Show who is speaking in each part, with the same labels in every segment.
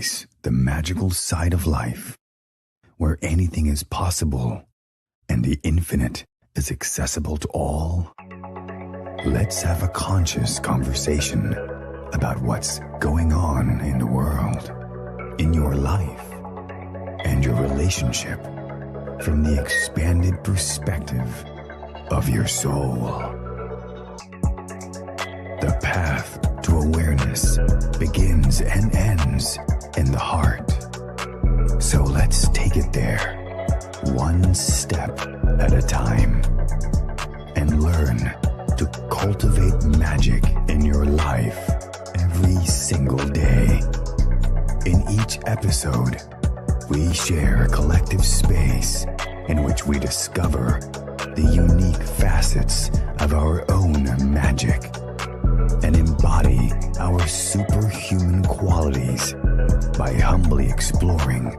Speaker 1: Embrace the magical side of life, where anything is possible and the infinite is accessible to all. Let's have a conscious conversation about what's going on in the world, in your life, and your relationship from the expanded perspective of your soul. The path to awareness begins and ends in the heart. So let's take it there, one step at a time, and learn to cultivate magic in your life every single day. In each episode, we share a collective space in which we discover the unique facets of our own magic and embody our superhuman qualities by humbly exploring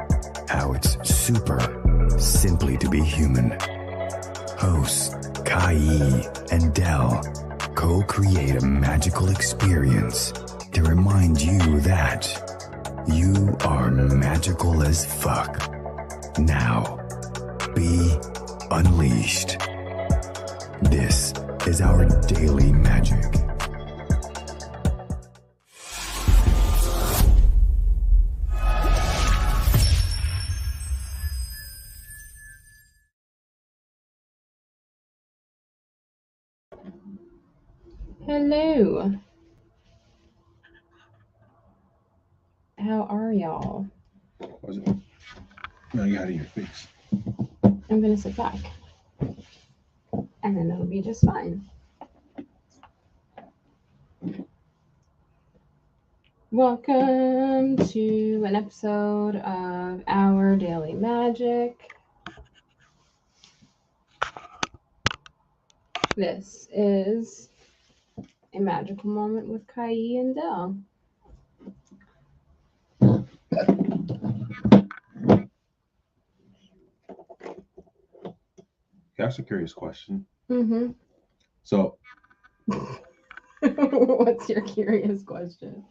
Speaker 1: how it's super simply to be human. Hosts Kai and Dell co-create a magical experience to remind you that you are magical as fuck. Now, be unleashed. This is our daily magic.
Speaker 2: Hello. How are y'all?
Speaker 3: Was it? No, you got it in your face.
Speaker 2: I'm gonna sit back. And then it'll be just fine. Welcome to an episode of Our Daily Magic. This is a magical moment with Kai and Dell.
Speaker 3: That's a curious question.
Speaker 2: Mm-hmm.
Speaker 3: So,
Speaker 2: What's your curious question?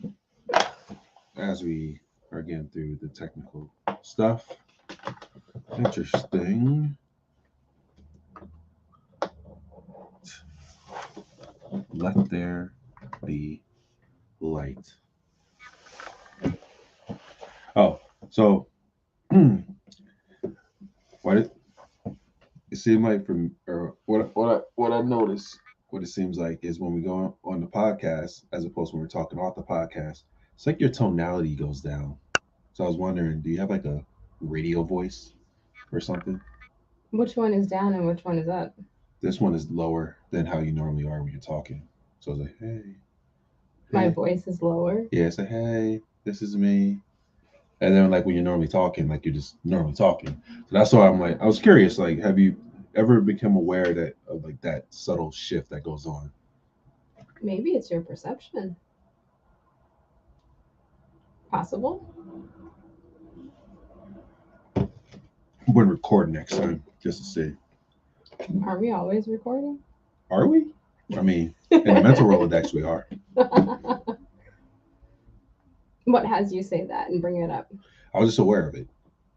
Speaker 3: as we are getting through the technical stuff, interesting. Let there be light. Oh, so why did it seem like from or what I noticed, what it seems like is when we go on the podcast, as opposed to when we're talking off the podcast, it's like your tonality goes down. So I was wondering, do you have like a radio voice or something?
Speaker 2: Which one is down and which one is up?
Speaker 3: This one is lower than how you normally are when you're talking. So it's like, hey.
Speaker 2: My voice is lower.
Speaker 3: Yeah, it's like, hey, this is me. And then like when you're normally talking, like you're just normally talking. So that's why I'm like, I was curious, like, have you ever become aware that of like that subtle shift that goes on?
Speaker 2: Maybe it's your perception. Possible.
Speaker 3: I'm going to record next time just to see.
Speaker 2: Aren't we always recording?
Speaker 3: Are we? I mean, in the mental Rolodex, we are.
Speaker 2: What has you say that and bring it up?
Speaker 3: I was just aware of it.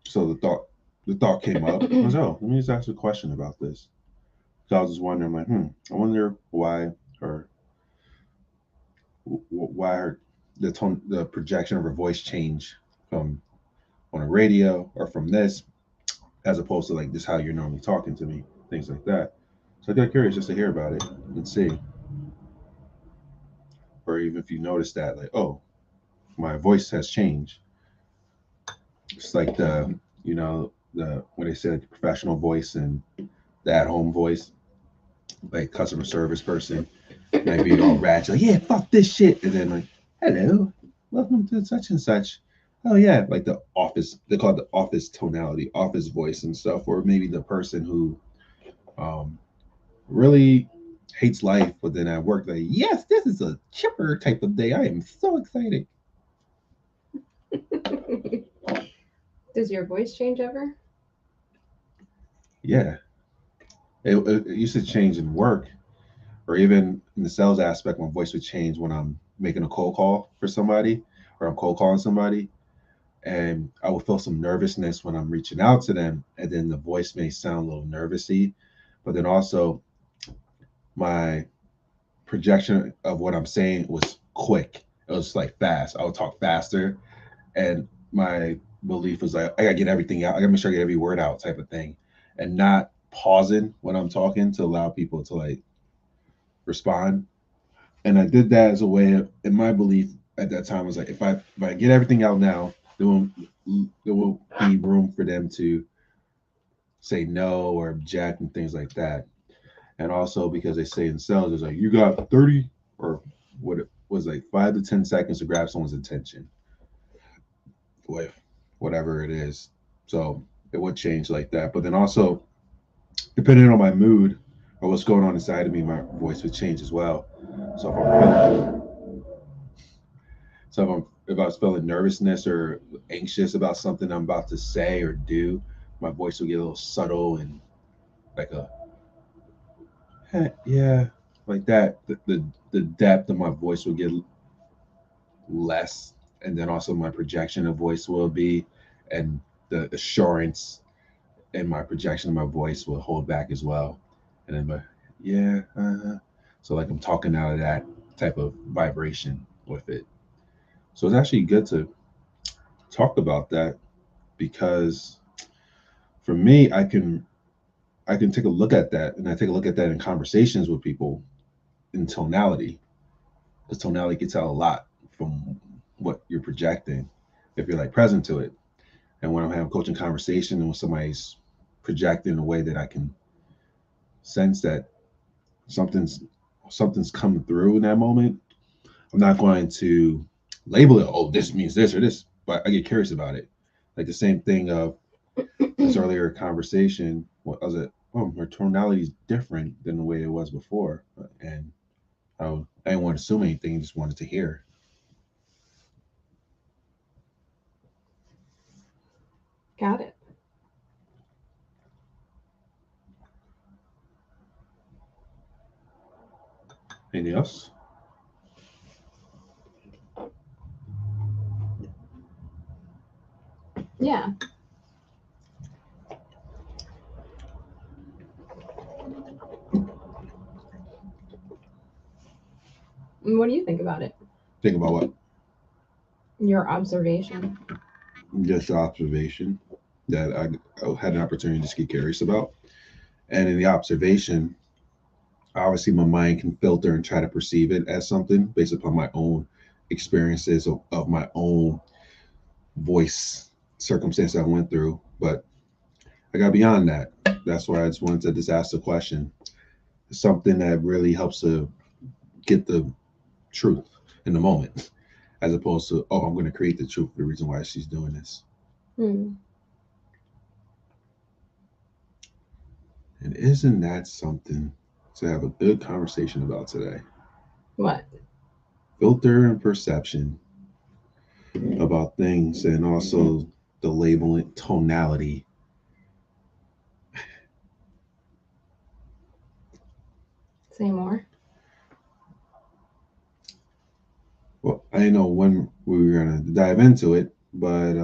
Speaker 3: So the thought came up. I was, oh, let me just ask a question about this. So I was just wondering, like, I wonder why the projection of her voice change from on a radio or from this, as opposed to like just how you're normally talking to me, things like that. So I got curious just to hear about it and see, or even if you notice that, like, oh, my voice has changed. It's like the when they say like the professional voice and the at-home voice, like customer service person, might be all ratchet, like, yeah, fuck this shit, and then like, hello, welcome to such and such. Oh yeah, like the office, they call it the office tonality, office voice and stuff, or maybe the person who really hates life, but then at work, like, yes, this is a chipper type of day. I am so excited.
Speaker 2: Does your voice change ever?
Speaker 3: Yeah. It used to change in work, or even in the sales aspect, my voice would change when I'm making a cold call for somebody, or I'm cold calling somebody. and I will feel some nervousness when I'm reaching out to them, and then the voice may sound a little nervousy, but then also my projection of what I'm saying was quick. It was like fast. I would talk faster, and my belief was like I gotta get everything out. I gotta make sure I get every word out, type of thing, and not pausing when I'm talking to allow people to like respond. And I did that as a way of, in my belief at that time was like if I get everything out now, there won't be room for them to say no or object and things like that. And also because they say in sales, it's like you got 30 or what it was like 5 to 10 seconds to grab someone's attention with whatever it is. So it would change like that. But then also depending on my mood or what's going on inside of me, my voice would change as well. So if I was feeling nervousness or anxious about something I'm about to say or do, my voice will get a little subtle and like a yeah, like that. The depth of my voice will get less, and then also my projection of voice will be, and the assurance in my projection of my voice will hold back as well. And then, but yeah, so like I'm talking out of that type of vibration with it. So it's actually good to talk about that because for me, I can take a look at that, and I take a look at that in conversations with people in tonality, because tonality can tell a lot from what you're projecting if you're like present to it. And when I'm having coaching conversation and when somebody's projecting in a way that I can sense that something's something's coming through in that moment, I'm not going to label it, oh, this means this or this, but I get curious about it. Like the same thing of this earlier conversation, what was it? Oh, her tonality is different than the way it was before. And I didn't want to assume anything, just wanted to hear.
Speaker 2: Got it.
Speaker 3: Anything else?
Speaker 2: Yeah. And what do you think about it?
Speaker 3: Think about what?
Speaker 2: Your observation.
Speaker 3: Just observation that I had an opportunity to just get curious about. And in the observation, obviously my mind can filter and try to perceive it as something based upon my own experiences of my own voice circumstance I went through. But I got beyond that. That's why I just wanted to just ask the question. Something that really helps to get the truth in the moment, as opposed to, oh, I'm going to create the truth for the reason why she's doing this.
Speaker 2: Hmm.
Speaker 3: And isn't that something to have a good conversation about today?
Speaker 2: What?
Speaker 3: Filter and perception about things, and also the labeling tonality.
Speaker 2: Say more.
Speaker 3: Well, I didn't know when we were going to dive into it, but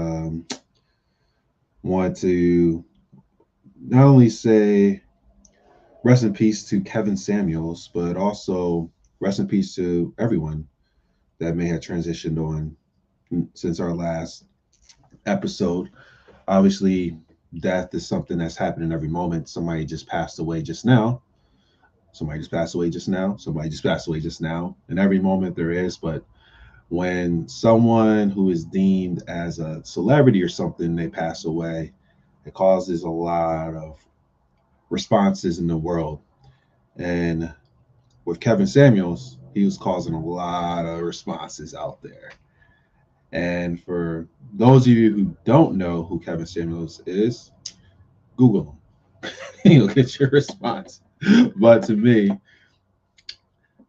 Speaker 3: want to not only say rest in peace to Kevin Samuels, but also rest in peace to everyone that may have transitioned on since our last episode. Obviously, death is something that's happening every moment. Somebody just passed away just now. Somebody just passed away just now. Somebody just passed away just now. And every moment there is, but when someone who is deemed as a celebrity or something, they pass away, it causes a lot of responses in the world. And with Kevin Samuels, he was causing a lot of responses out there. And for those of you who don't know who Kevin Samuels is, Google him. You'll get your response. But to me,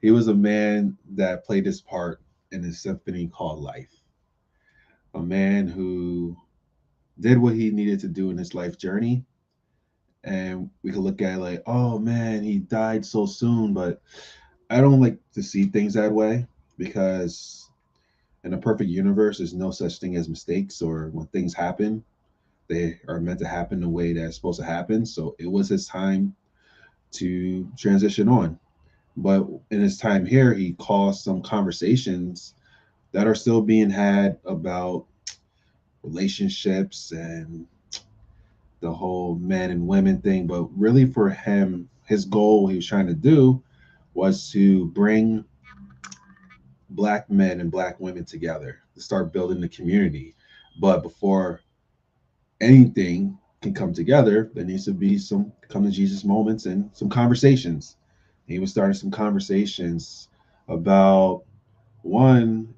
Speaker 3: he was a man that played his part in a symphony called life. A man who did what he needed to do in his life journey. And we could look at it like, oh man, he died so soon. But I don't like to see things that way because in a perfect universe, there's no such thing as mistakes, or when things happen, they are meant to happen the way that's supposed to happen. So it was his time to transition on. But in his time here, he caused some conversations that are still being had about relationships and the whole men and women thing. But really, for him, his goal he was trying to do was to bring black men and black women together to start building the community. But before anything can come together, there needs to be some come to Jesus moments and some conversations. He was starting some conversations about one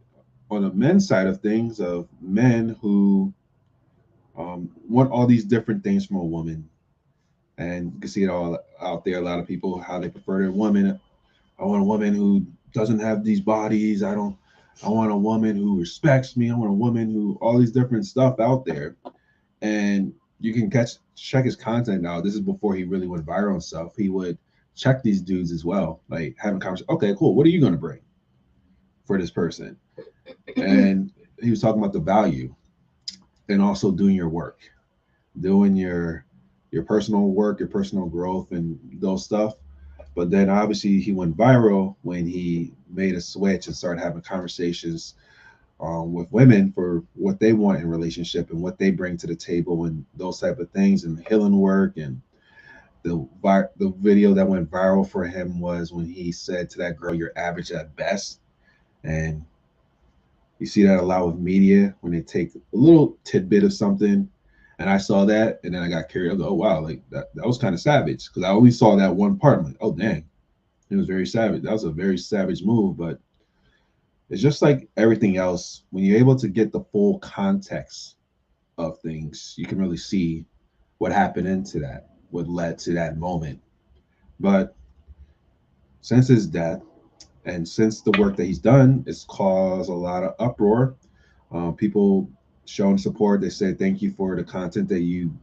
Speaker 3: on the men's side of things, of men who want all these different things from a woman. And you can see it all out there. A lot of people, how they prefer their woman. I want a woman who doesn't have these bodies. I want a woman who respects me. I want a woman who, all these different stuff out there. And you can check his content now. This is before he really went viral and stuff. He would check these dudes as well, like having conversation. Okay, cool. What are you going to bring for this person? And he was talking about the value, and also doing your work, doing your personal work, your personal growth, and those stuff. But then obviously he went viral when he made a switch and started having conversations with women for what they want in relationship and what they bring to the table and those type of things, and healing work. And the video that went viral for him was when he said to that girl, "You're average at best." And you see that a lot with media when they take a little tidbit of something. And I saw that, and then I got curious. I go, "Oh wow, like that was kind of savage," because I only saw that one part. I'm like, "Oh dang, it was very savage. That was a very savage move." But it's just like everything else. When you're able to get the full context of things, you can really see what happened into that, what led to that moment. But since his death, and since the work that he's done, it's caused a lot of uproar. People showing support. They say, "Thank you for the content that you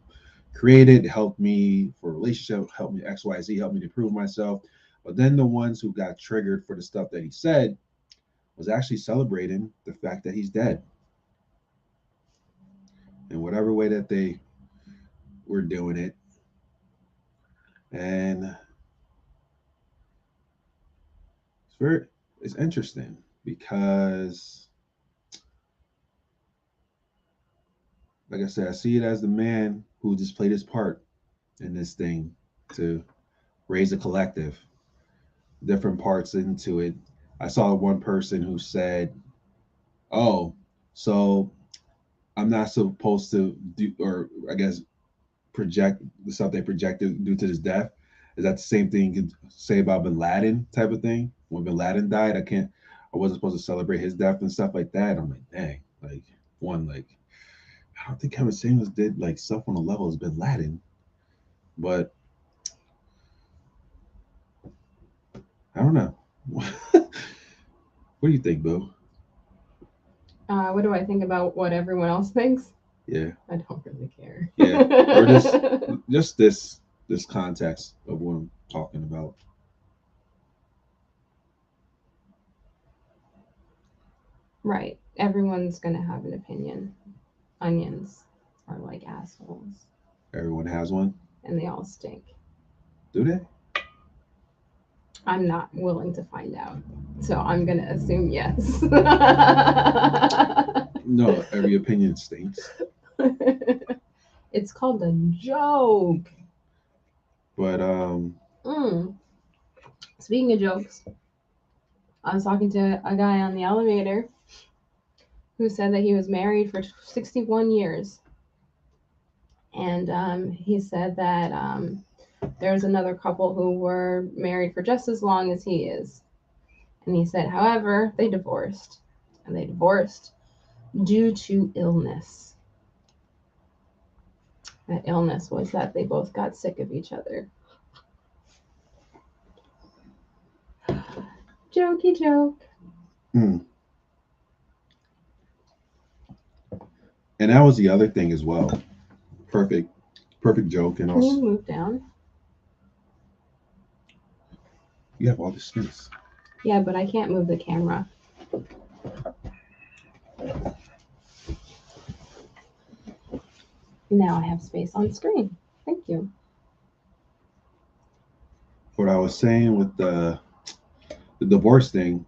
Speaker 3: created. Helped me for relationship. Helped me XYZ. Helped me to prove myself." But then the ones who got triggered for the stuff that he said was actually celebrating the fact that he's dead in whatever way that they were doing it. And very it's interesting because, like I said, I see it as the man who just played his part in this thing to raise a collective, different parts into it. I saw one person who said, "Oh, so I'm not supposed to do, or I guess project the stuff they projected due to his death." Is that the same thing you could say about Bin Laden type of thing? When Bin Laden died, I wasn't supposed to celebrate his death and stuff like that. I'm like, dang, like like I don't think Kevin Samuels did like stuff on the level as Bin Laden, but I don't know. What do you think, Boo?
Speaker 2: What do I think about what everyone else thinks?
Speaker 3: Yeah,
Speaker 2: I don't really care.
Speaker 3: yeah, or just this context of what I'm talking about.
Speaker 2: Right. Everyone's gonna have an opinion. Onions are like assholes,
Speaker 3: Everyone has one.
Speaker 2: and they all stink.
Speaker 3: Do they?
Speaker 2: I'm not willing to find out, so I'm gonna assume yes.
Speaker 3: No, every opinion stinks.
Speaker 2: It's called a joke.
Speaker 3: But
Speaker 2: Speaking of jokes, I was talking to a guy on the elevator who said that he was married for 61 years. And he said that there's another couple who were married for just as long as he is. And he said, however, they divorced. And they divorced due to illness. That illness was that they both got sick of each other. Jokey joke.
Speaker 3: and that was the other thing as well. Perfect joke. And
Speaker 2: Can you
Speaker 3: also,
Speaker 2: move down?
Speaker 3: you have all this space.
Speaker 2: Yeah, but I can't move the camera. Now I have space on screen. Thank you.
Speaker 3: What I was saying with the divorce thing,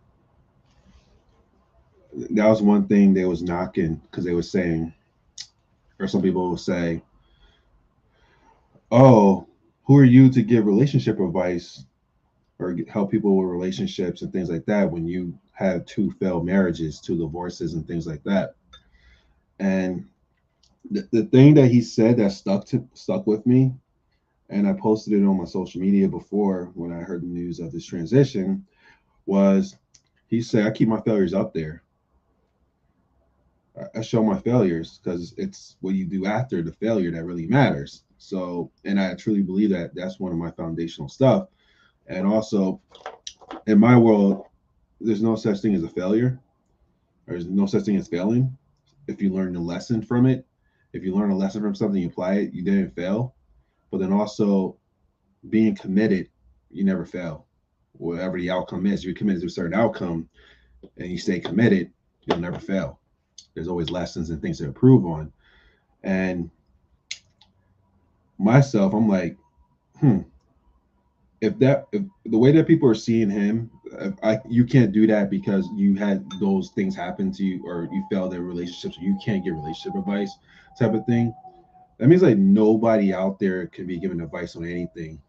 Speaker 3: that was one thing they was knocking because they were saying, or some people will say, "Oh, who are you to give relationship advice or help people with relationships and things like that when you had two failed marriages, two divorces, and things like that?" And the thing that he said that stuck with me, and I posted it on my social media before when I heard the news of this transition, was he said, "I keep my failures up there. I show my failures because it's what you do after the failure that really matters." So, and I truly believe that that's one of my foundational stuff. And also, in my world, there's no such thing as a failure. There's no such thing as failing. If you learn the lesson from it, if you learn a lesson from something, you apply it, you didn't fail. But then also being committed, you never fail. Whatever the outcome is, you're committed to a certain outcome and you stay committed, you'll never fail. There's always lessons and things to improve on. And myself, I'm like, hmm, if the way that people are seeing him, you can't do that because you had those things happen to you or you failed in relationships, you can't give relationship advice type of thing. That means like nobody out there can be given advice on anything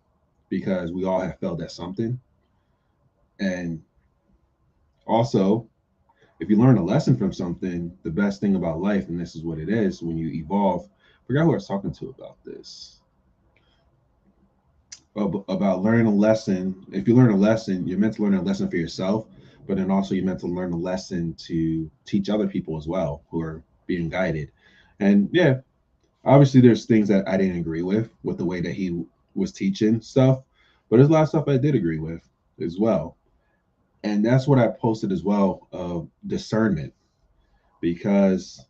Speaker 3: because we all have failed at something. And also, if you learn a lesson from something, the best thing about life, and this is what it is when you evolve. I forgot who I was talking to about this. About learning a lesson. If you learn a lesson, you're meant to learn a lesson for yourself, but then also you're meant to learn a lesson to teach other people as well who are being guided. And yeah, obviously there's things that I didn't agree with the way that he was teaching stuff, but there's a lot of stuff I did agree with as well. And that's what I posted as well of discernment, because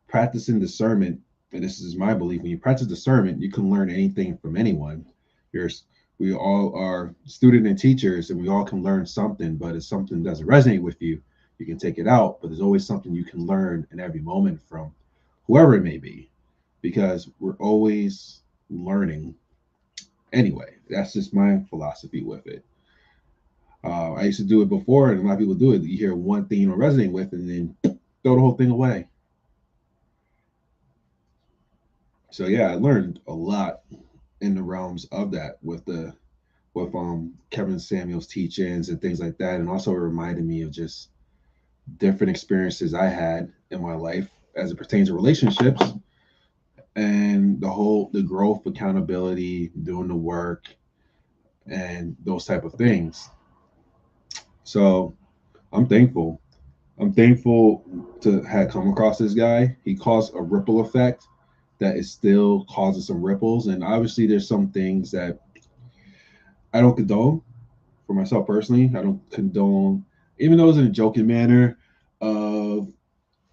Speaker 3: practicing discernment, and this is my belief, when you practice discernment, you can learn anything from anyone. You're, we all are student and teachers, and we all can learn something. But if something doesn't resonate with you, you can take it out. But there's always something you can learn in every moment from whoever it may be, because we're always learning. Anyway, that's just my philosophy with it. I used to do it before, and a lot of people do it. You hear one thing you don't resonate with, and then throw the whole thing away. So yeah, I learned a lot in the realms of that with Kevin Samuel's teachings and things like that, and also it reminded me of just different experiences I had in my life as it pertains to relationships and the growth, accountability, doing the work, and those type of things. So I'm thankful. I'm thankful to have come across this guy. He caused a ripple effect that is still causing some ripples, and obviously there's some things that I don't condone for myself personally. I don't condone, even though it's in a joking manner of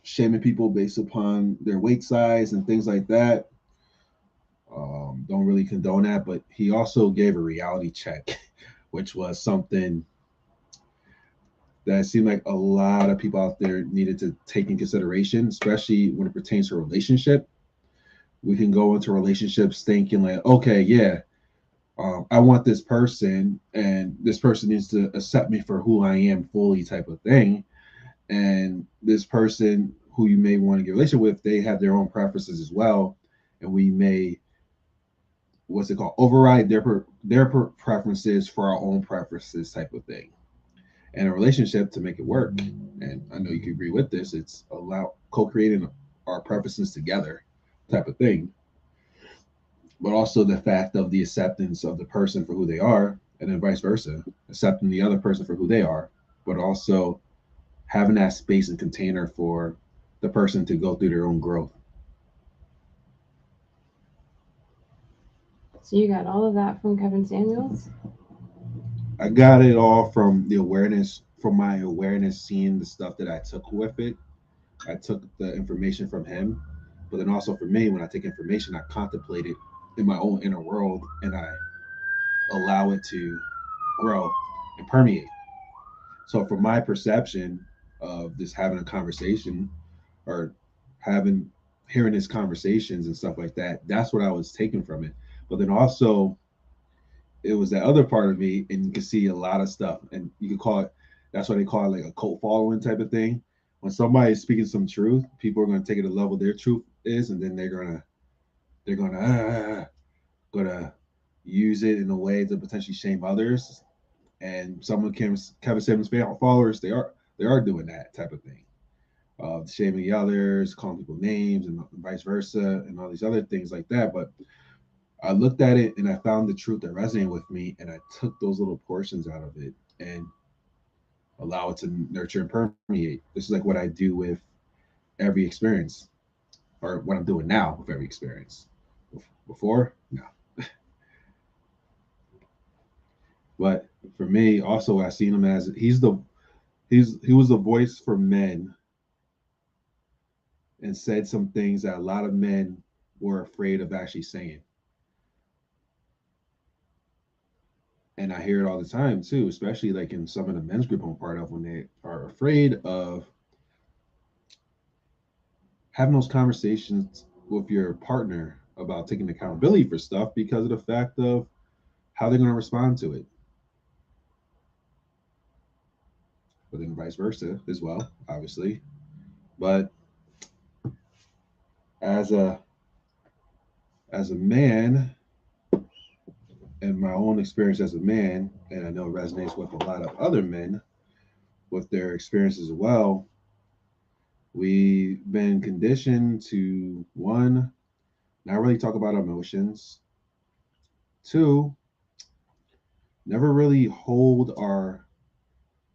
Speaker 3: shaming people based upon their weight size and things like that. Don't really condone that, but he also gave a reality check, which was something that seemed like a lot of people out there needed to take in consideration, especially when it pertains to a relationship. We can go into relationships thinking like, okay, yeah, I want this person, and this person needs to accept me for who I am fully, type of thing. And this person who you may want to get a relationship with, they have their own preferences as well, and we may, what's it called, override their preferences for our own preferences, type of thing. And a relationship, to make it work, and I know you can agree with this, it's allow co-creating our preferences together, type of thing, but also the fact of the acceptance of the person for who they are, and then vice versa, accepting the other person for who they are, but also having that space and container for the person to go through their own growth.
Speaker 2: So you got all of that from Kevin Samuels?
Speaker 3: I got it all from the awareness, from my awareness, seeing the stuff that I took with it. I took the information from him, but then also for me, when I take information, I contemplate it in my own inner world and I allow it to grow and permeate. So, from my perception of this having a conversation, or hearing his conversations and stuff like that. That's what I was taking from it. But then also it was that other part of me, and you can see a lot of stuff, and you can call it, that's what they call it, like a cult following type of thing. When somebody is speaking some truth, people are going to take it to the level their truth is, and then they're gonna use it in a way to potentially shame others. And some of Kevin Samuels followers, they are doing that type of thing, shaming the others, calling people names, and vice versa, and all these other things like that. But I looked at it and I found the truth that resonated with me, and I took those little portions out of it and allow it to nurture and permeate. This is like what I do with every experience, or what I'm doing now with every experience. Before, no. But for me, also, I seen him as he was the voice for men, and said some things that a lot of men were afraid of actually saying. And I hear it all the time too, especially like in some of the men's group I'm part of, when they are afraid of having those conversations with your partner about taking accountability for stuff because of the fact of how they're going to respond to it. But then vice versa as well, obviously. But as a as a man, and my own experience as a man, and I know it resonates with a lot of other men with their experience as well, we've been conditioned to, one, not really talk about emotions, two, never really hold our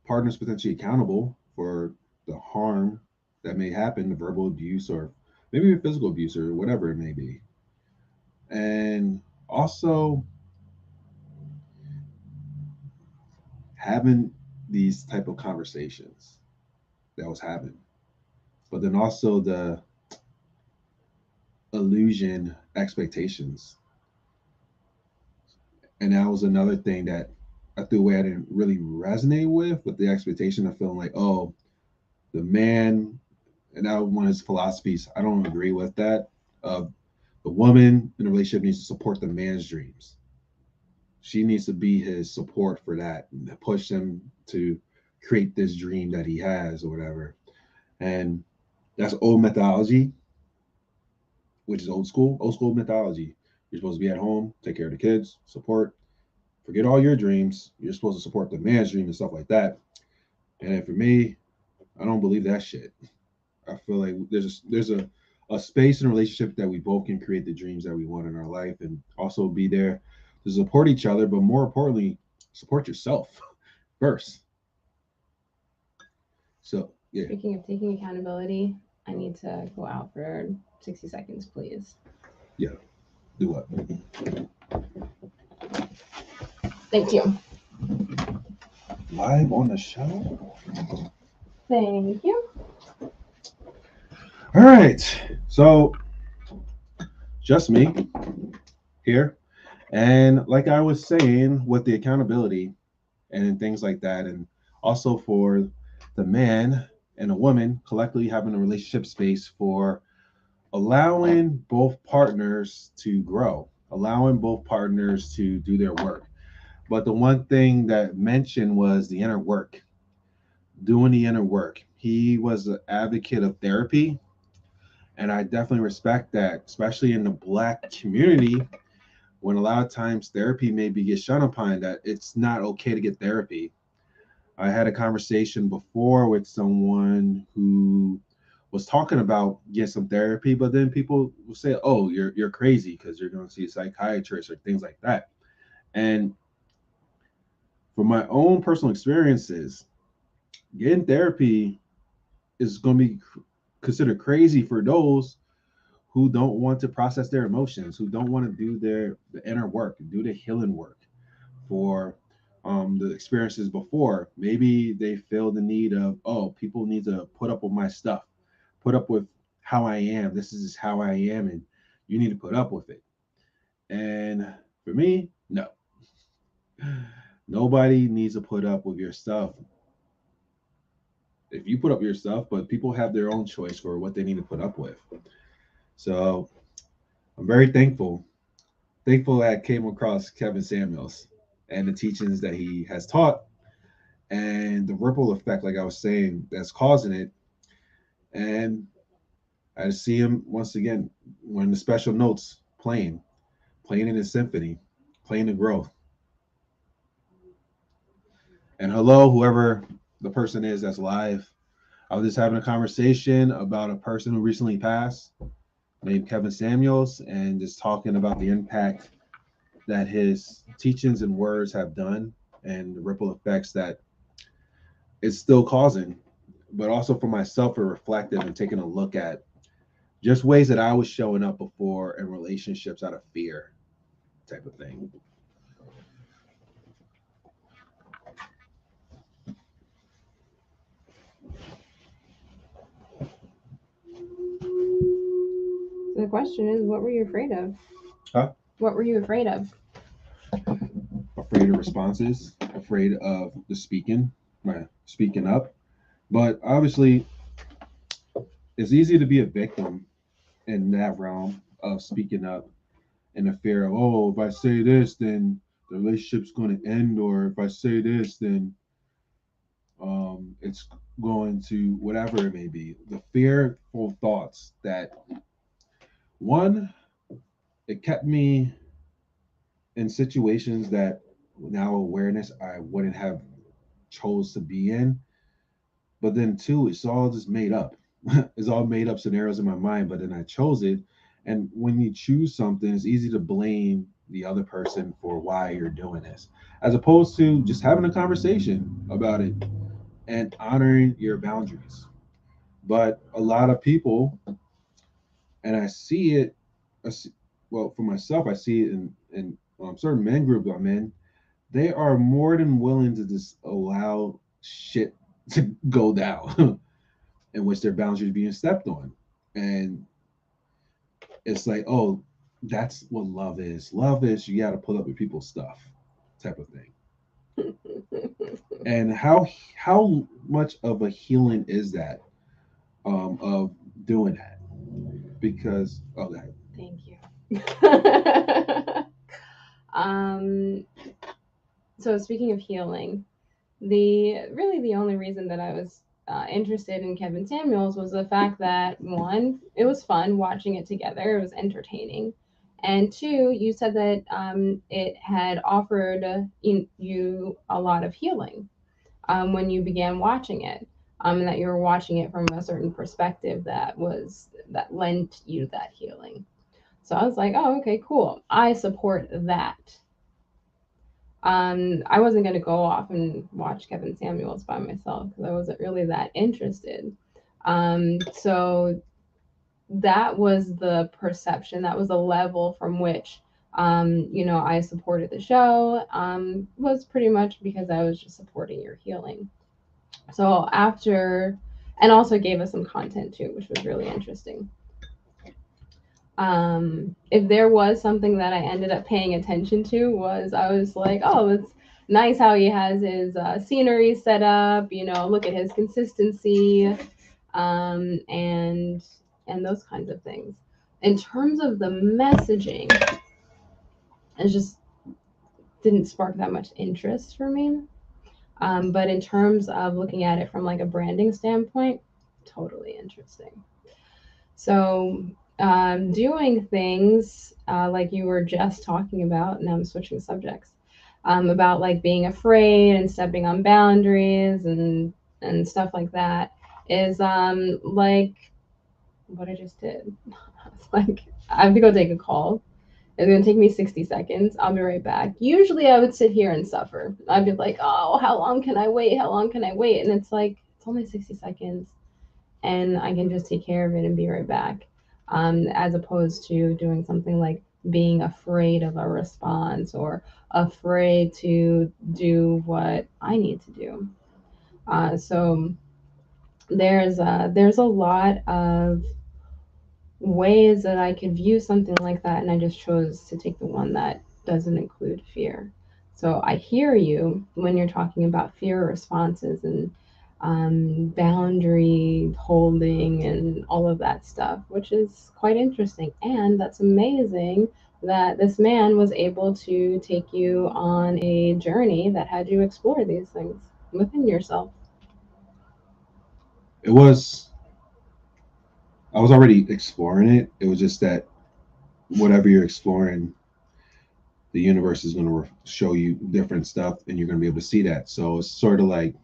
Speaker 3: partners potentially accountable for the harm that may happen, the verbal abuse or maybe physical abuse or whatever it may be. And also having these type of conversations that was happening. But then also the illusion expectations. And that was another thing that I threw away, I didn't really resonate with the expectation of feeling like, oh, the man, and that was one of his philosophies. I don't agree with that. The woman in a relationship needs to support the man's dreams. She needs to be his support for that, and push him to create this dream that he has or whatever. And that's old methodology, which is old school mythology. You're supposed to be at home, take care of the kids, support, forget all your dreams. You're supposed to support the man's dream and stuff like that. And for me, I don't believe that shit. I feel like there's a space in a relationship that we both can create the dreams that we want in our life, and also be there to support each other, but more importantly, support yourself first. So yeah.
Speaker 2: Speaking of taking accountability, I need to go out for 60 seconds, please.
Speaker 3: Yeah. Do what?
Speaker 2: Thank you.
Speaker 3: Live on the show?
Speaker 2: Thank you.
Speaker 3: All right. So just me here. And like I was saying, with the accountability and things like that, and also for the man and a woman collectively having a relationship space for allowing both partners to grow, allowing both partners to do their work. But the one thing that mentioned was the inner work, doing the inner work. He was an advocate of therapy, and I definitely respect that, especially in the Black community, when a lot of times therapy maybe gets shunned upon, that it's not okay to get therapy. I had a conversation before with someone who was talking about getting some therapy, but then people will say, "Oh, you're crazy because you're going to see a psychiatrist," or things like that. And from my own personal experiences, getting therapy is going to be considered crazy for those who don't want to process their emotions, who don't want to do the inner work, do the healing work for the experiences before. Maybe they feel the need of, oh, people need to put up with my stuff, put up with how I am. This is how I am, and you need to put up with it. And for me, no. Nobody needs to put up with your stuff. if you put up yourself, but people have their own choice for what they need to put up with. So I'm very thankful that I came across Kevin Samuels and the teachings that he has taught and the ripple effect, like I was saying, that's causing it. And I see him once again when the special notes playing in his symphony, playing the growth. And hello, whoever the person is that's live. I was just having a conversation about a person who recently passed named Kevin Samuels and just talking about the impact that his teachings and words have done and the ripple effects that it's still causing, but also for myself, for reflective and taking a look at just ways that I was showing up before in relationships out of fear, type of thing.
Speaker 2: So the question is, what were you afraid of?
Speaker 3: Huh?
Speaker 2: What were you afraid of?
Speaker 3: Afraid of responses, afraid of the speaking up. But obviously, it's easy to be a victim in that realm of speaking up and the fear of, oh, if I say this, then the relationship's going to end, or if I say this, then it's going to whatever it may be. The fearful thoughts that one, it kept me in situations that now awareness I wouldn't have chose to be in. But then two, it's all just made up. It's all made up scenarios in my mind, but then I chose it. And when you choose something, it's easy to blame the other person for why you're doing this, as opposed to just having a conversation about it and honoring your boundaries. But a lot of people, and I see it, well, for myself, I see it in certain men groups I'm in, they are more than willing to just allow shit to go down in which their boundaries are being stepped on. And it's like, oh, that's what love is. Love is you got to put up with people's stuff, type of thing. And how much of a healing is that of doing that? Because okay,
Speaker 2: Thank you. um, so speaking of healing, the only reason that I was interested in Kevin Samuels was the fact that one, it was fun watching it together, it was entertaining, and two, you said that it had offered you a lot of healing when you began watching it, and that you were watching it from a certain perspective that lent you that healing. So I was like, oh, okay, cool. I support that. I wasn't going to go off and watch Kevin Samuels by myself because I wasn't really that interested. So that was the perception, that was the level from which, I supported the show, was pretty much because I was just supporting your healing. So after, and also gave us some content too, which was really interesting. If there was something that I ended up paying attention to, was I was like, oh, it's nice how he has his scenery set up, look at his consistency, and those kinds of things. In terms of the messaging, it just didn't spark that much interest for me. But in terms of looking at it from like a branding standpoint, totally interesting. So doing things like you were just talking about, and I'm switching subjects, about like being afraid and stepping on boundaries and stuff like that is like what I just did. It's like I have to go take a call. It's gonna take me 60 seconds. I'll be right back. Usually I would sit here and suffer. I'd be like, oh, how long can I wait? How long can I wait? And it's like, it's only 60 seconds and I can just take care of it and be right back. As opposed to doing something like being afraid of a response or afraid to do what I need to do. So there's a lot of ways that I could view something like that, and I just chose to take the one that doesn't include fear. So I hear you when you're talking about fear responses and boundary holding and all of that stuff, which is quite interesting. And that's amazing that this man was able to take you on a journey that had you explore these things within yourself.
Speaker 3: It was, I was already exploring it. It was just that whatever you're exploring, the universe is going to show you different stuff, and you're going to be able to see that. So it's sort of like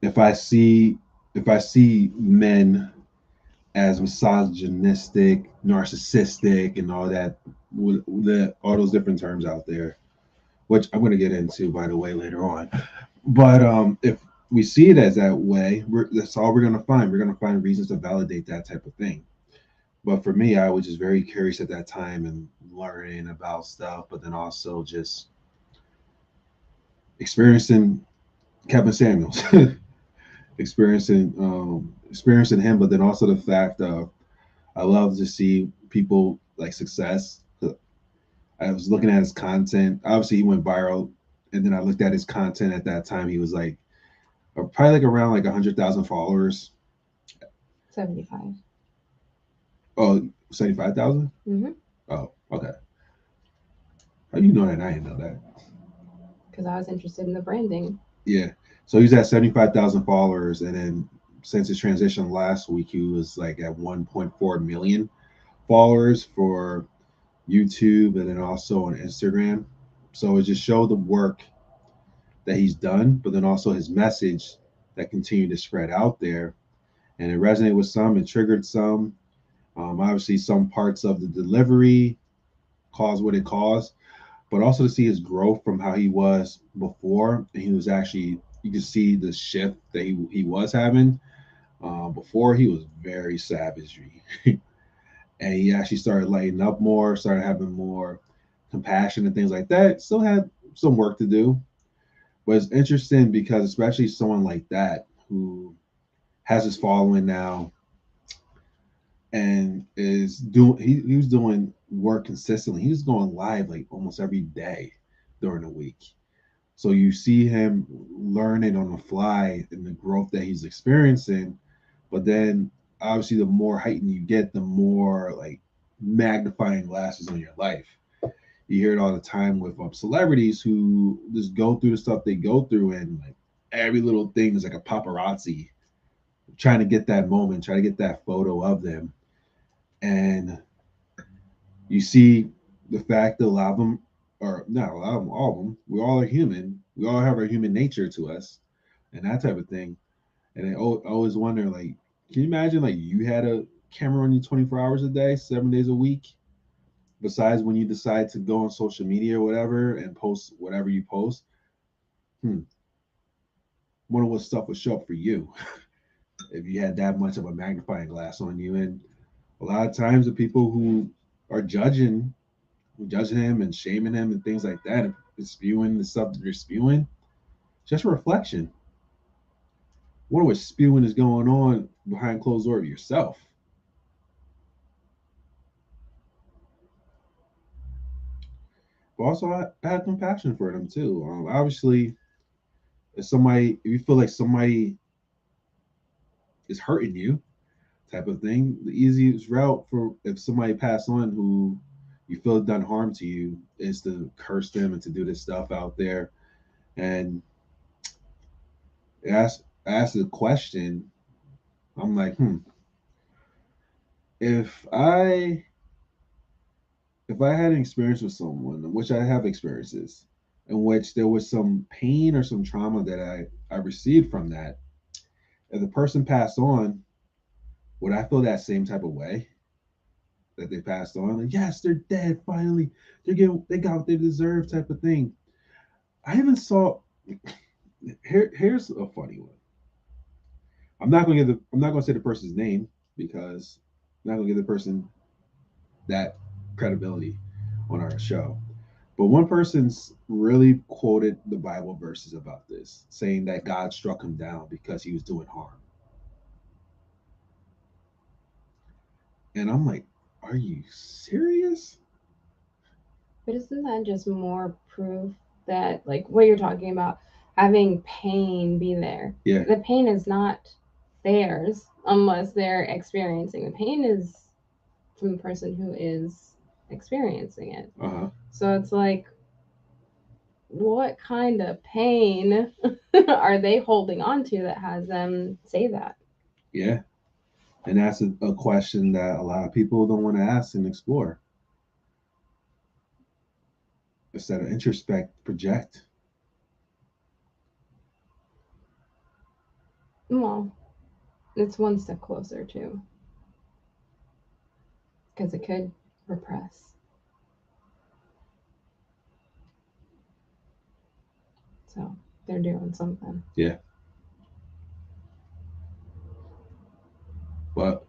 Speaker 3: if I see if I see men as misogynistic, narcissistic, and all that, with all those different terms out there, which I'm going to get into, by the way, later on. But if we see it as that way, that's all we're going to find. We're going to find reasons to validate that type of thing. But for me, I was just very curious at that time and learning about stuff, but then also just experiencing Kevin Samuels, experiencing him, but then also the fact of I love to see people like success. I was looking at his content. Obviously, he went viral, and then I looked at his content at that time. He was like probably like around like 100,000 followers.
Speaker 2: 75.
Speaker 3: Oh, 75,000.
Speaker 2: Mm-hmm.
Speaker 3: Oh, okay. How do you know that? I didn't know that.
Speaker 2: Because I was interested in the branding.
Speaker 3: Yeah. So he's at 75,000 followers, and then since his transition last week, he was like at 1.4 million followers for YouTube and then also on Instagram. So it just showed the work that he's done, but then also his message that continued to spread out there. And it resonated with some, it triggered some. Obviously, some parts of the delivery caused what it caused, but also to see his growth from how he was before. And he was actually, you can see the shift that he was having. Before, he was very savagery. And he actually started lighting up more, started having more compassion and things like that. Still had some work to do, but it's interesting because especially someone like that who has his following now and is doing he was doing work consistently. He was going live like almost every day during the week. So you see him learning on the fly and the growth that he's experiencing, but then obviously the more heightened you get, the more like magnifying glasses on your life. You hear it all the time with celebrities who just go through the stuff they go through, and like every little thing is like a paparazzi trying to get that moment, trying to get that photo of them. And you see the fact that a lot of them, or not a lot of them, all of them, we all are human. We all have our human nature to us and that type of thing. And I always wonder, like, can you imagine, like, you had a camera on you 24 hours a day, 7 days a week? Besides when you decide to go on social media or whatever and post whatever you post, wonder what stuff would show up for you if you had that much of a magnifying glass on you. And a lot of times, the people who are judging him and shaming him and things like that, and spewing the stuff that they're spewing, just a reflection. Wonder what spewing is going on behind closed doors yourself. But also, I had compassion for them too. Obviously, if you feel like somebody is hurting you, type of thing, the easiest route for if somebody passed on who you feel done harm to you is to curse them and to do this stuff out there. And ask the question. I'm like, if I if I had an experience with someone, which I have experiences, in which there was some pain or some trauma that I received from that, if the person passed on, would I feel that same type of way that they passed on? Like, yes, they're dead. Finally, they got what they deserve, type of thing. I even saw. Here's a funny one. I'm not gonna say the person's name because I'm not gonna give the person that credibility on our show. But one person's really quoted the Bible verses about this, saying that God struck him down because he was doing harm. And I'm like, are you serious?
Speaker 2: But isn't that just more proof that, like, what you're talking about? having pain be there.
Speaker 3: Yeah.
Speaker 2: The pain is not theirs unless they're experiencing. The pain is from the person who is experiencing it.
Speaker 3: Uh-huh.
Speaker 2: So it's like, what kind of pain are they holding on to that has them say that?
Speaker 3: Yeah. And that's a question that a lot of people don't want to ask and explore. Instead of introspect, project.
Speaker 2: Well, it's one step closer too, because it could repress. So they're doing something.
Speaker 3: Yeah. But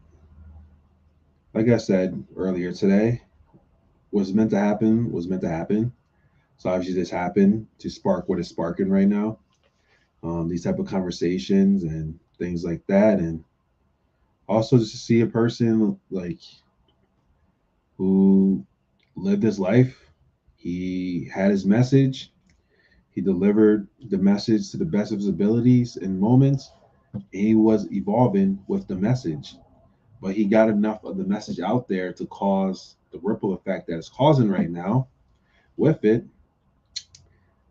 Speaker 3: like I said earlier today, what's meant to happen was meant to happen. So obviously this happened to spark what is sparking right now. These type of conversations and things like that. And also just to see a person like who lived his life. He had his message. He delivered the message to the best of his abilities in moments. And he was evolving with the message. But he got enough of the message out there to cause the ripple effect that it's causing right now with it.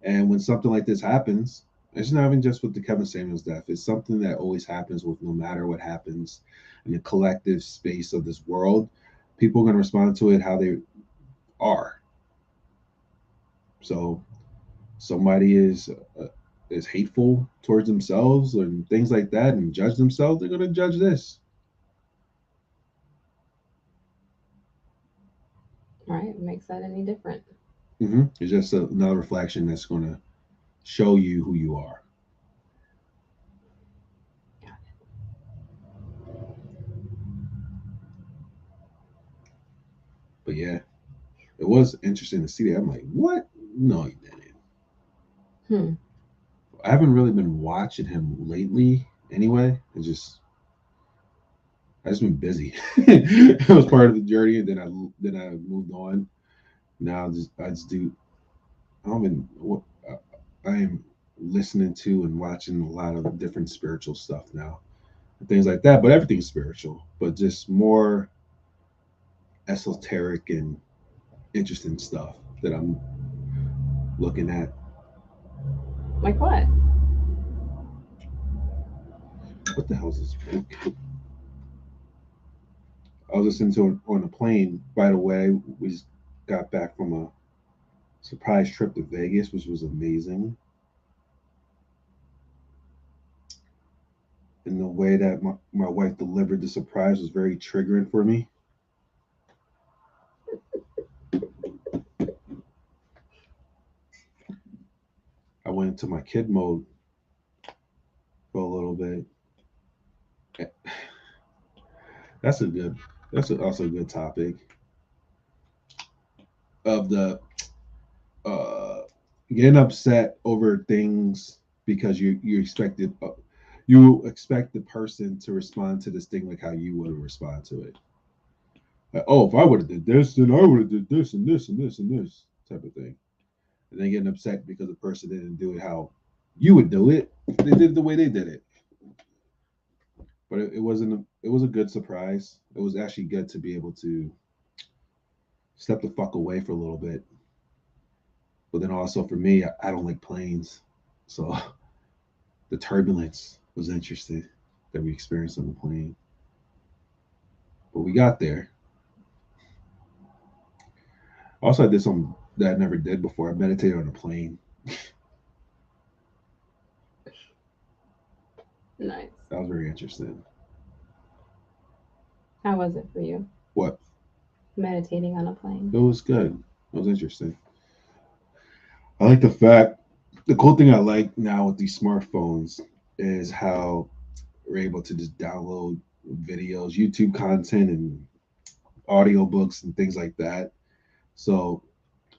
Speaker 3: And when something like this happens, it's not even just with the Kevin Samuels death. It's something that always happens with no matter what happens in the collective space of this world. People are going to respond to it how they are. So somebody is hateful towards themselves and things like that and judge themselves, they're going to judge this.
Speaker 2: All right, makes that any different?
Speaker 3: It's just another reflection that's going to show you who you are. But yeah, it was interesting to see that. I'm like, what? No, he didn't. I haven't really been watching him lately anyway. I just been busy. It was part of the journey, and then I moved on. Now I just do. I don't even. I am listening to and watching a lot of different spiritual stuff now, and things like that. But everything's spiritual, but just more esoteric and interesting stuff that I'm looking at.
Speaker 2: Like what?
Speaker 3: What the hell is this book? I was listening to it on a plane. By the way, we just got back from a surprise trip to Vegas, which was amazing. And the way that my wife delivered the surprise was very triggering for me. I went into my kid mode for a little bit. That's a good. Also a good topic of the uh, getting upset over things because you expect the person to respond to this thing like how you would respond to it. Like, oh, if I would have did this, then I would have did this and this and this and this type of thing. And then getting upset because the person didn't do it how you would do it. They did it the way they did it. But it wasn't. It was a good surprise. It was actually good to be able to step the fuck away for a little bit. But then also for me, I don't like planes, so the turbulence was interesting that we experienced on the plane. But we got there. Also, I did something that I never did before. I meditated on a plane.
Speaker 2: Nice.
Speaker 3: That was very interesting.
Speaker 2: How was it for you?
Speaker 3: What?
Speaker 2: Meditating on a plane.
Speaker 3: It was good. It was interesting. I like the cool thing I like now with these smartphones is how we're able to just download videos, YouTube content, and audiobooks and things like that. So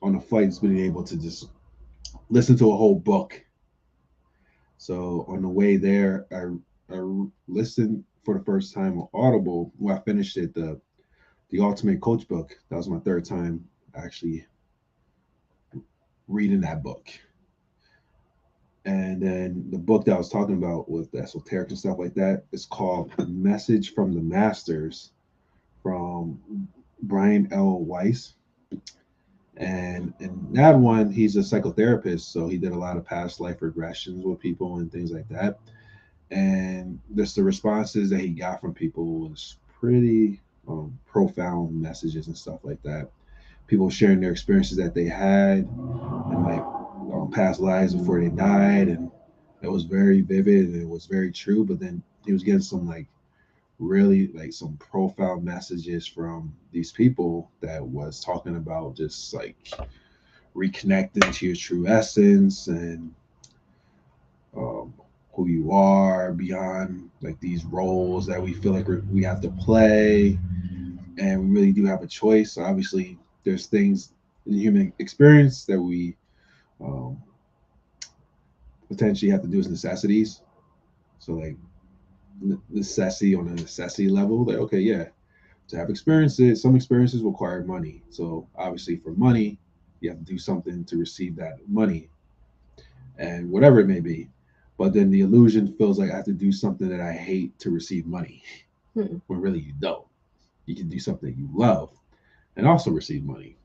Speaker 3: on the flights, being able to just listen to a whole book. So on the way there, I listened for the first time on Audible. When I finished it, the Ultimate Coach book. That was my third time actually reading that book. And then the book that I was talking about with the esoteric and stuff like that is called Message from the Masters from Brian L. Weiss. And in that one, he's a psychotherapist, so he did a lot of past life regressions with people and things like that. And just the responses that he got from people was pretty profound messages and stuff like that. People sharing their experiences that they had and like past lives before they died, and it was very vivid and it was very true. But then he was getting some like really like some profound messages from these people that was talking about just like reconnecting to your true essence and um, who you are beyond like these roles that we feel like we have to play, and we really do have a choice. So obviously there's things in the human experience that we um, potentially have to do as necessities. So like necessity on a necessity level, like okay, yeah, to have experiences, some experiences require money. So obviously for money, you have to do something to receive that money and whatever it may be. But then the illusion feels like I have to do something that I hate to receive money,
Speaker 2: Hmm.
Speaker 3: when really you don't. You can do something you love and also receive money.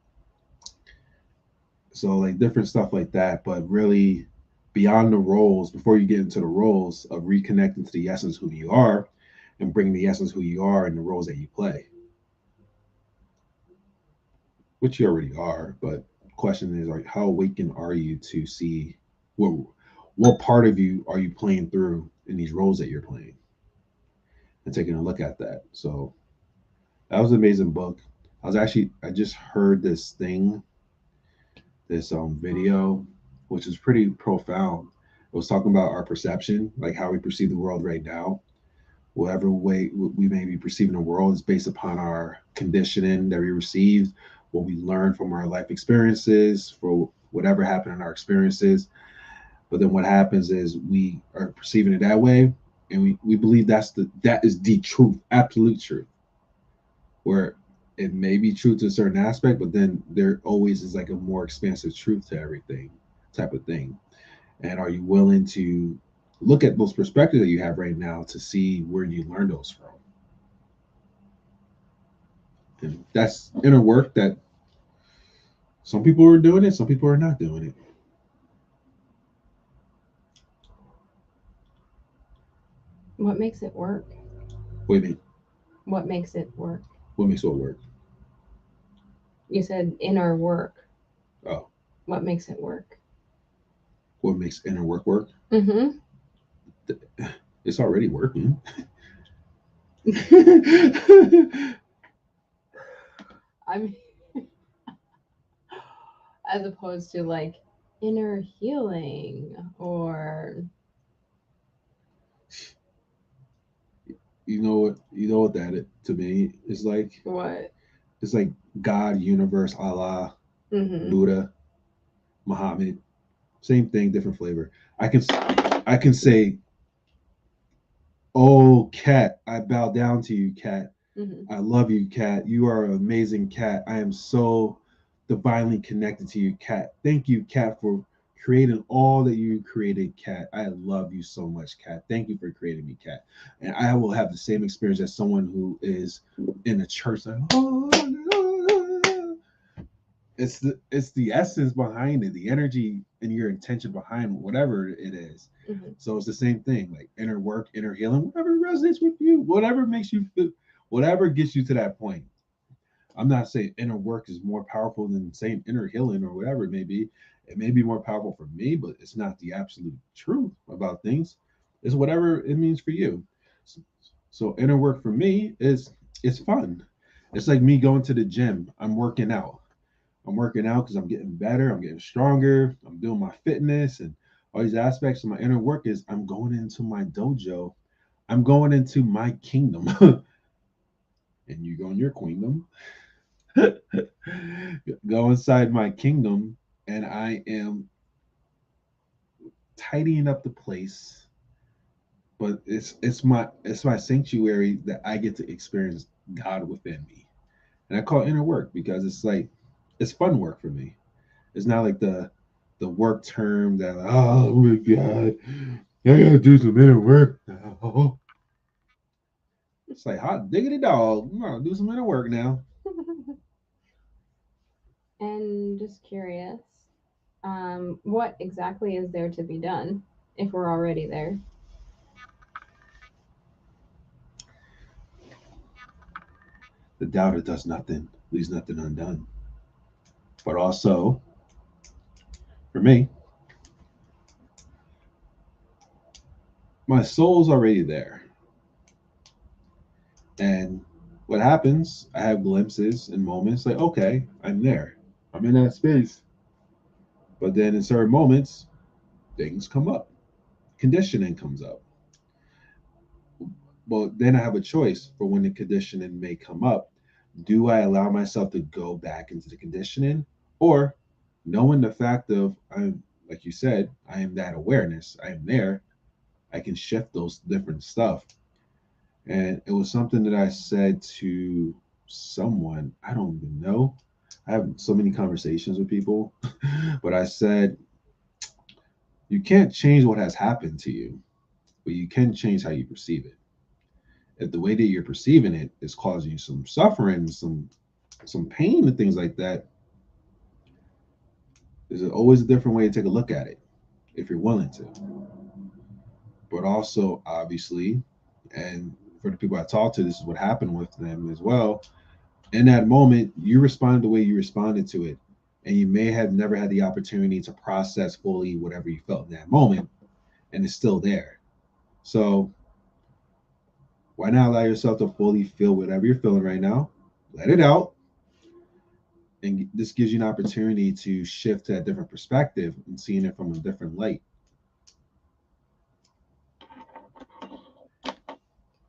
Speaker 3: So like different stuff like that, but really beyond the roles, before you get into the roles of reconnecting to the essence who you are and bringing the essence who you are in the roles that you play, which you already are. But the question is like how awakened are you to see what what part of you are you playing through in these roles that you're playing and taking a look at that. So that was an amazing book. I just heard this thing, this video, which is pretty profound. It was talking about our perception, like how we perceive the world right now. Whatever way we may be perceiving the world is based upon our conditioning that we received, what we learned from our life experiences, for whatever happened in our experiences. But then what happens is we are perceiving it that way, and we believe that is the truth, absolute truth. Where it may be true to a certain aspect, but then there always is like a more expansive truth to everything, type of thing. And are you willing to look at those perspectives that you have right now to see where you learn those from? And that's inner work that some people are doing it, some people are not doing it.
Speaker 2: What makes it work?
Speaker 3: Wait a minute,
Speaker 2: What makes it work?
Speaker 3: what makes what work?
Speaker 2: You said inner work.
Speaker 3: Oh,
Speaker 2: What makes it work?
Speaker 3: what makes inner work work?
Speaker 2: Mm-hmm.
Speaker 3: It's already working.
Speaker 2: I mean, as opposed to like inner healing or
Speaker 3: You know what that to me is like?
Speaker 2: what?
Speaker 3: It's like God, universe, Allah,
Speaker 2: Mm-hmm.
Speaker 3: Buddha, Muhammad. Same thing, different flavor. I can say, "Oh, cat, I bow down to you, cat.
Speaker 2: Mm-hmm.
Speaker 3: I love you, cat. You are an amazing cat. I am so divinely connected to you, cat. Thank you, cat, for creating all that you created, cat. I love you so much, cat. Thank you for creating me, cat." And I will have the same experience as someone who is in a church like, oh, no. It's the essence behind it, the energy and your intention behind whatever it is.
Speaker 2: Mm-hmm.
Speaker 3: So it's the same thing, like inner work, inner healing, whatever resonates with you, whatever makes you feel, whatever gets you to that point. I'm not saying inner work is more powerful than saying inner healing or whatever it may be. It may be more powerful for me, but it's not the absolute truth about things. It's whatever it means for you. So, so inner work for me is it's fun. It's like me going to the gym. I'm working out. I'm working out because I'm getting better. I'm getting stronger. I'm doing my fitness and all these aspects of my inner work is I'm going into my dojo. I'm going into my kingdom. And you go in your queendom. Go inside my kingdom, and I am tidying up the place. But it's my sanctuary that I get to experience God within me, and I call it inner work because it's like it's fun work for me. It's not like the work term that, oh my God, I gotta do some inner work now. It's like hot diggity dog. I'm gonna do some inner work now.
Speaker 2: And just curious, what exactly is there to be done if we're already there?
Speaker 3: The doubter does nothing, leaves nothing undone. But also, for me, my soul's already there. And what happens, I have glimpses and moments like, okay, I'm there. I'm in that space. But then in certain moments, things come up. Conditioning comes up. Well, then I have a choice for when the conditioning may come up. Do I allow myself to go back into the conditioning? Or knowing the fact of I'm like you said, I am that awareness, I am there, I can shift those different stuff. And it was something that I said to someone, I don't even know. I have so many conversations with people, but I said, you can't change what has happened to you, but you can change how you perceive it. If the way that you're perceiving it is causing you some suffering, some pain and things like that, there's always a different way to take a look at it if you're willing to. But also, obviously, and for the people I talk to, this is what happened with them as well. In that moment, you responded the way you responded to it. And you may have never had the opportunity to process fully whatever you felt in that moment, and it's still there. So why not allow yourself to fully feel whatever you're feeling right now? Let it out. And this gives you an opportunity to shift to a different perspective and seeing it from a different light.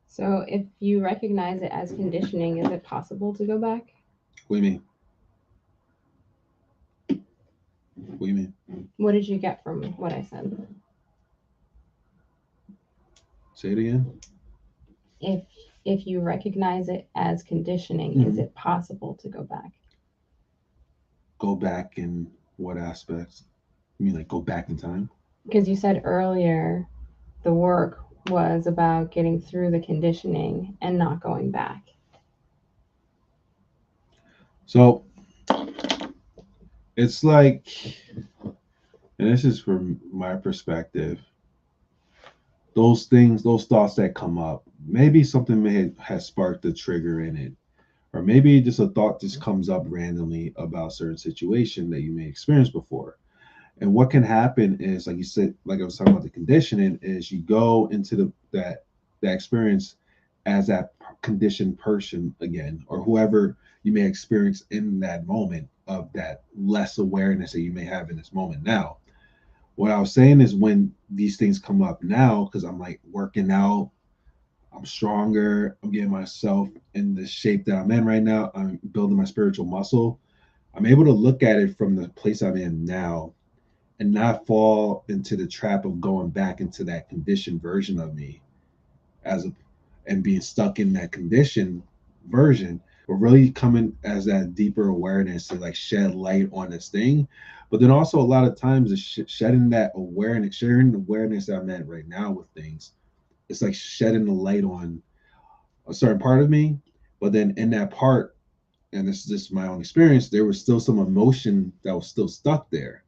Speaker 2: So, if you recognize it as conditioning, is it possible to go back?
Speaker 3: What do you mean? What do you mean?
Speaker 2: What did you get from what I said?
Speaker 3: Say it again.
Speaker 2: If if you recognize it as conditioning, is it possible to go back?
Speaker 3: Go back in what aspects? You mean like go back in time?
Speaker 2: Because you said earlier the work was about getting through the conditioning and not going back.
Speaker 3: So it's like, and this is from my perspective, those things, those thoughts that come up, maybe something may have sparked a trigger in it. Or maybe just a thought just comes up randomly about a certain situation that you may experience before. And what can happen is, like you said, like I was talking about the conditioning, is you go into that experience as that conditioned person again, or whoever you may experience in that moment of that less awareness that you may have in this moment now. What I was saying is when these things come up now, because I'm like working out, I'm stronger, I'm getting myself in the shape that I'm in right now, I'm building my spiritual muscle. I'm able to look at it from the place I'm in now and not fall into the trap of going back into that conditioned version of me as a and being stuck in that conditioned version, but really coming as that deeper awareness to like shed light on this thing. But then also a lot of times it's shedding that awareness, sharing the awareness that I'm at right now with things. It's like shedding the light on a certain part of me, but then in that part, and this is just my own experience, there was still some emotion that was still stuck there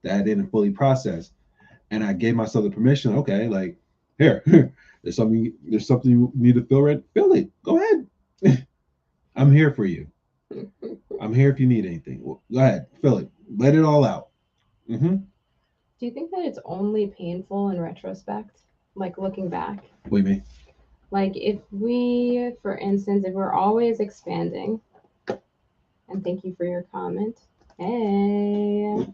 Speaker 3: that I didn't fully process. And I gave myself the permission, okay, like here, there's something you need to feel, right? Feel it. Go ahead. I'm here for you. I'm here if you need anything. Well, go ahead, feel it. Let it all out. Mm-hmm.
Speaker 2: Do you think that it's only painful in retrospect, like looking back?
Speaker 3: What do you mean?
Speaker 2: Like if we, for instance, if we're always expanding, and thank you for your comment. Hey.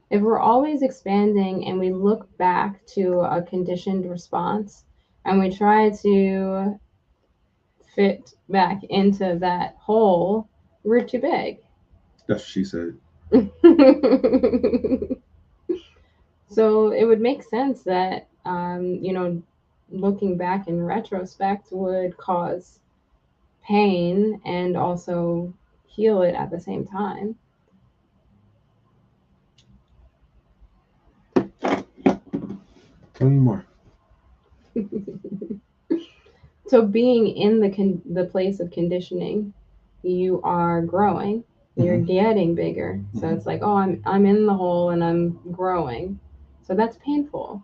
Speaker 2: If we're always expanding and we look back to a conditioned response and we try to fit back into that hole, we're too big.
Speaker 3: That's what she said.
Speaker 2: So it would make sense that, looking back in retrospect would cause pain and also heal it at the same time.
Speaker 3: Tell me more.
Speaker 2: So being in the place of conditioning, you are growing. You're getting bigger. So it's like, oh, I'm in the hole and I'm growing. So that's painful,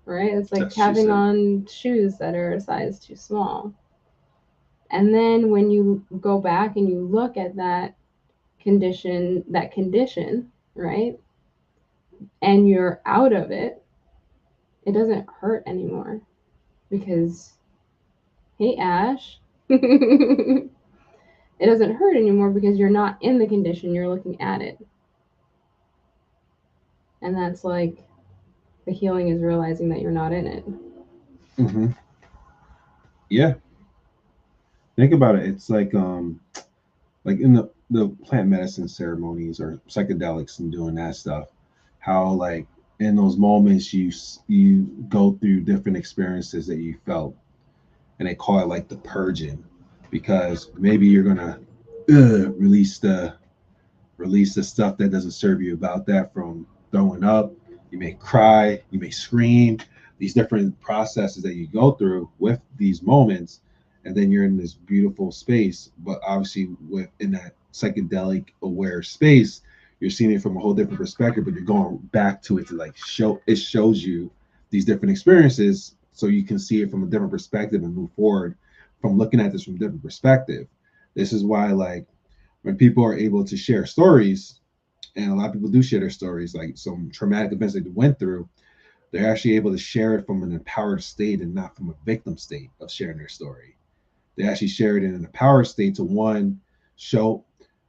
Speaker 2: right? It's like
Speaker 3: That's she
Speaker 2: having
Speaker 3: said.
Speaker 2: on shoes that are a size too small. And then when you go back and you look at that condition, right? And you're out of it, it doesn't hurt anymore because, hey, Ash, it doesn't hurt anymore because you're not in the condition, you're looking at it. And that's like the healing is realizing that you're not in it.
Speaker 3: Mm-hmm. Yeah. Think about it. It's like in the plant medicine ceremonies or psychedelics and doing that stuff, how like in those moments you go through different experiences that you felt, and they call it like the purging, because maybe you're gonna release the stuff that doesn't serve you about that from throwing up. You may cry, you may scream, these different processes that you go through with these moments, and then you're in this beautiful space. But obviously, within that psychedelic aware space, you're seeing it from a whole different perspective. But you're going back to it to like shows you these different experiences, so you can see it from a different perspective and move forward from looking at this from a different perspective. This is why like when people are able to share stories, and a lot of people do share their stories, like some traumatic events that they went through, they're actually able to share it from an empowered state and not from a victim state of sharing their story. They actually share it in an empowered state to one, show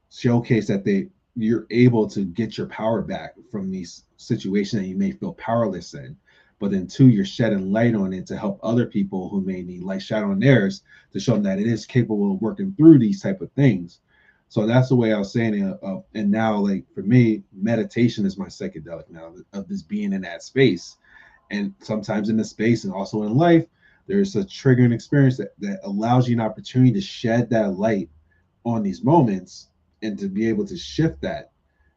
Speaker 3: showcase that you're able to get your power back from these situations that you may feel powerless in. But then two, you're shedding light on it to help other people who may need light shed on theirs, to show them that it is capable of working through these type of things. So that's the way I was saying it. And now, like for me, meditation is my psychedelic now, of this being in that space. And sometimes in the space and also in life, there's a triggering experience that allows you an opportunity to shed that light on these moments, and to be able to shift that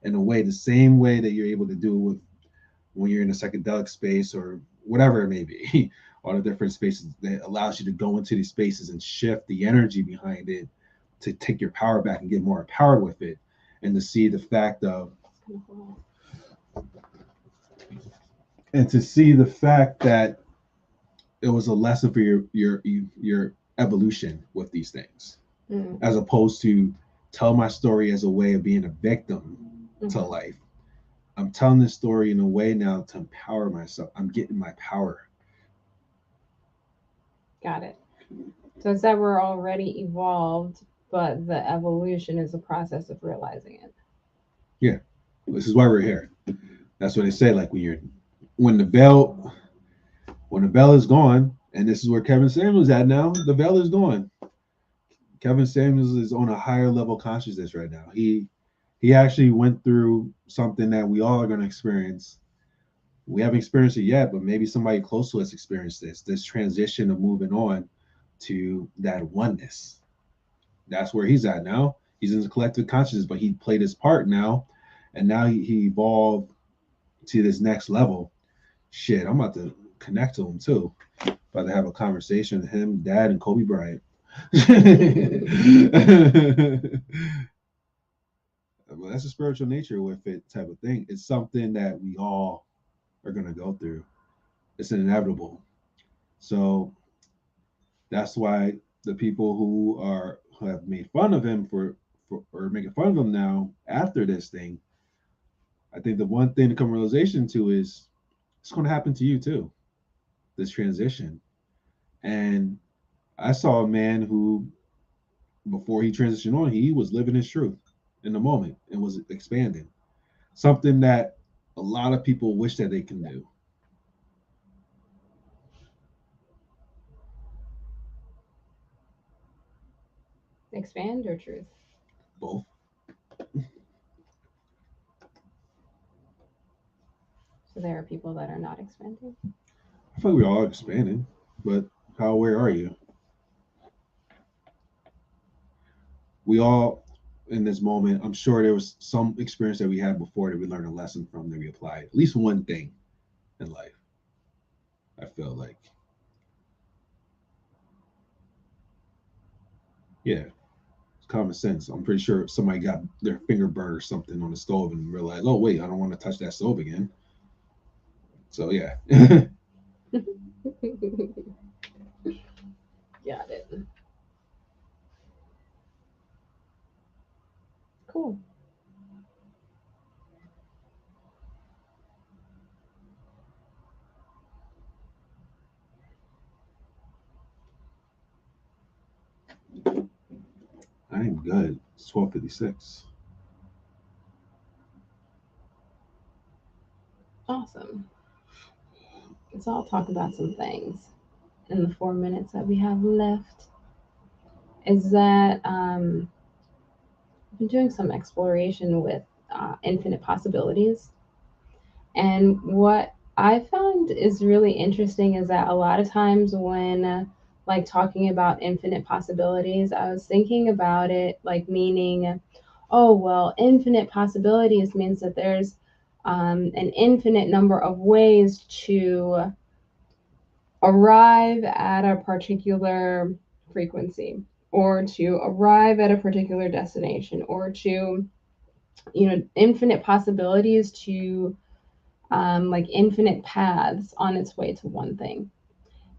Speaker 3: in a way, the same way that you're able to do it with when you're in a psychedelic space or whatever it may be. All the different spaces that allows you to go into these spaces and shift the energy behind it, to take your power back and get more empowered with it, and to see the fact of and to see the fact that it was a lesson for your evolution with these things, as opposed to tell my story as a way of being a victim to life. I'm telling this story in a way now to empower myself. I'm getting my power.
Speaker 2: Got it. So it's that we're already evolved, but the evolution is the process of realizing it.
Speaker 3: Yeah, this is why we're here. That's what they say. Like when the bell when the bell is gone, and this is where Kevin Samuels at now. The bell is gone. Kevin Samuels is on a higher level consciousness right now. He actually went through something that we all are going to experience. We haven't experienced it yet, but maybe somebody close to us experienced this transition of moving on to that oneness. That's where he's at now. He's in the collective consciousness, but he played his part now, and now he evolved to this next level. Shit, I'm about to connect to him too. About to have a conversation with him, Dad, and Kobe Bryant. Well, that's a spiritual nature with it type of thing. It's something that we all are gonna go through. It's inevitable. So that's why the people who have made fun of him for or making fun of him now after this thing, I think the one thing to come realization to is it's going to happen to you too. This transition, and I saw a man who, before he transitioned on, he was living his truth in the moment and was expanding. Something that a lot of people wish that they can do.
Speaker 2: Expand or truth?
Speaker 3: Both.
Speaker 2: So there are people that are not expanding.
Speaker 3: I feel like we're all expanding, but how aware are you? We all, in this moment, I'm sure there was some experience that we had before that we learned a lesson from, that we applied. At least one thing in life. I feel like, yeah, it's common sense. I'm pretty sure if somebody got their finger burned or something on the stove and realized, oh wait, I don't want to touch that stove again. So yeah.
Speaker 2: Got it. Cool.
Speaker 3: I'm good. It's 12:56.
Speaker 2: Awesome. So I'll talk about some things in the 4 minutes that we have left. Is that I've been doing some exploration with infinite possibilities. And what I found is really interesting is that a lot of times when like talking about infinite possibilities, I was thinking about it like meaning, oh, well, infinite possibilities means that there's an infinite number of ways to arrive at a particular frequency or to arrive at a particular destination or to, infinite possibilities to like infinite paths on its way to one thing.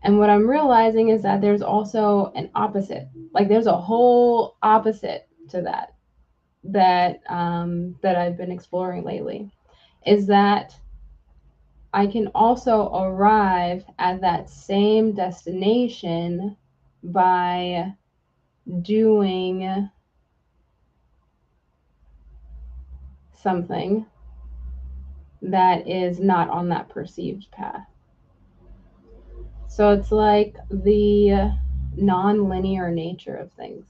Speaker 2: And what I'm realizing is that there's also an opposite. Like there's a whole opposite to that I've been exploring lately. Is that I can also arrive at that same destination by doing something that is not on that perceived path. So it's like the non-linear nature of things.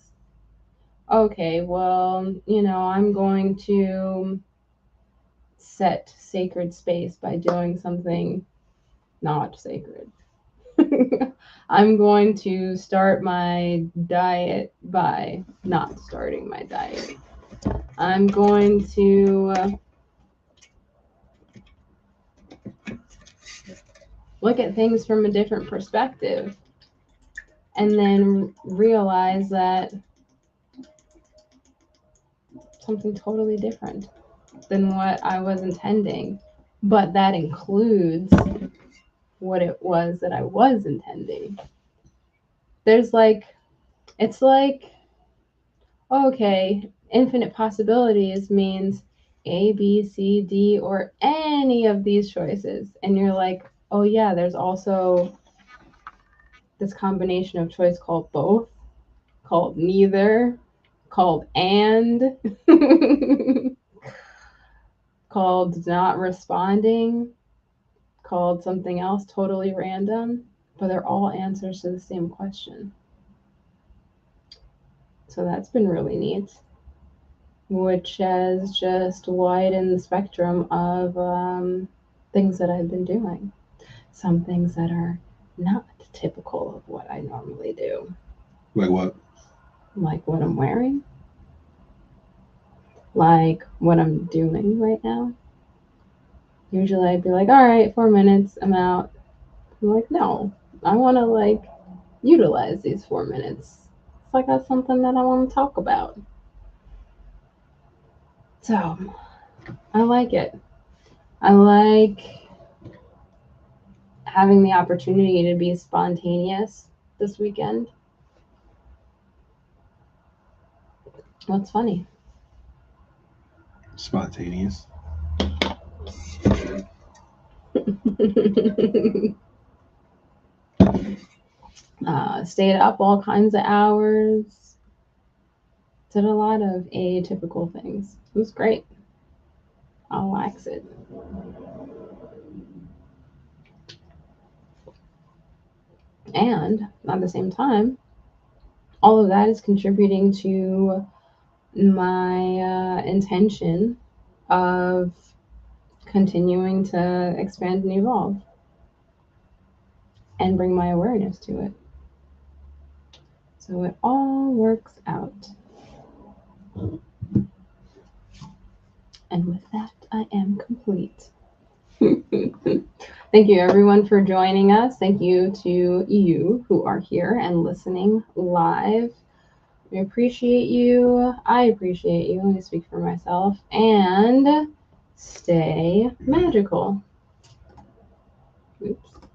Speaker 2: Okay, well, I'm going to set sacred space by doing something not sacred. I'm going to start my diet by not starting my diet. I'm going to look at things from a different perspective and then realize that something totally different than what I was intending, but that includes what it was that I was intending. There's like, it's like, okay, infinite possibilities means A, B, C, D, or any of these choices. And you're like, oh yeah, there's also this combination of choice called both, called neither, called and, called not responding, called something else totally random, but they're all answers to the same question. So that's been really neat, which has just widened the spectrum of things that I've been doing. Some things that are not typical of what I normally do.
Speaker 3: Like what?
Speaker 2: Like what I'm wearing, like what I'm doing right now. Usually I'd be like, all right, 4 minutes, I'm out. I'm like, no, I want to like utilize these 4 minutes. It's like that's something that I want to talk about. So I like it. I like having the opportunity to be spontaneous this weekend. What's funny?
Speaker 3: Spontaneous.
Speaker 2: Stayed up all kinds of hours. Did a lot of atypical things. It was great. I'll wax it. And at the same time, all of that is contributing to my intention of continuing to expand and evolve and bring my awareness to it. So it all works out. And with that, I am complete. Thank Thank you, everyone, for joining us. Thank you to you who are here and listening live. We appreciate you. I appreciate you. Let me speak for myself. And stay magical. Oops.